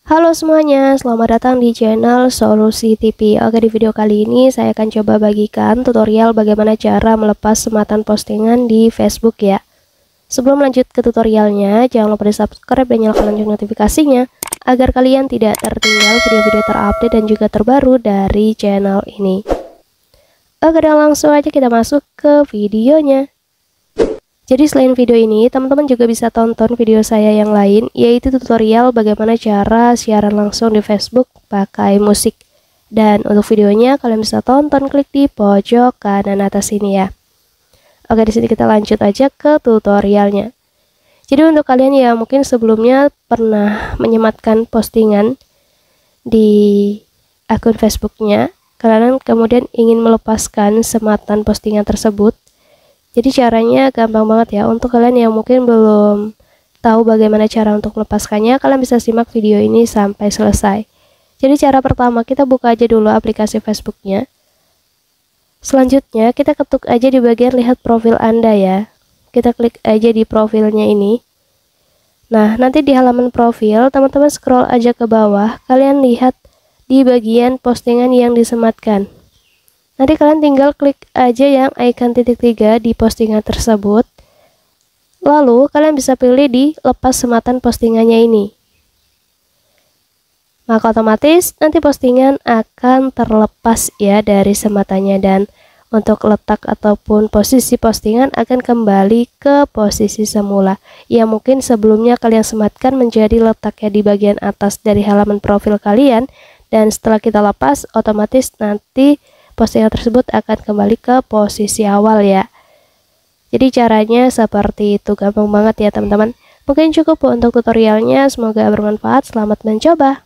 Halo semuanya, selamat datang di channel Solusi TV. Oke, di video kali ini saya akan coba bagikan tutorial bagaimana cara melepas sematan postingan di Facebook ya. Sebelum lanjut ke tutorialnya, jangan lupa di subscribe dan nyalakan lonceng notifikasinya agar kalian tidak tertinggal video-video terupdate dan juga terbaru dari channel ini. Oke, dan langsung aja kita masuk ke videonya. Jadi selain video ini, teman-teman juga bisa tonton video saya yang lain, yaitu tutorial bagaimana cara siaran langsung di Facebook pakai musik. Dan untuk videonya kalian bisa tonton, klik di pojok kanan atas ini ya. Oke, di sini kita lanjut aja ke tutorialnya. Jadi untuk kalian yang mungkin sebelumnya pernah menyematkan postingan di akun Facebooknya, kalian kemudian ingin melepaskan sematan postingan tersebut. Jadi caranya gampang banget ya. Untuk kalian yang mungkin belum tahu bagaimana cara untuk melepaskannya, kalian bisa simak video ini sampai selesai. Jadi cara pertama, kita buka aja dulu aplikasi Facebooknya. Selanjutnya kita ketuk aja di bagian lihat profil Anda ya. Kita klik aja di profilnya ini. Nah, nanti di halaman profil, teman-teman scroll aja ke bawah, kalian lihat di bagian postingan yang disematkan. Nanti kalian tinggal klik aja yang icon titik 3 di postingan tersebut. Lalu kalian bisa pilih di lepas sematan postingannya ini. Maka otomatis nanti postingan akan terlepas ya dari sematannya, dan untuk letak ataupun posisi postingan akan kembali ke posisi semula yang mungkin sebelumnya kalian sematkan menjadi letaknya di bagian atas dari halaman profil kalian, dan setelah kita lepas otomatis nanti postingan tersebut akan kembali ke posisi awal ya. Jadi caranya seperti itu, gampang banget ya teman-teman. Mungkin cukup untuk tutorialnya, semoga bermanfaat. Selamat mencoba.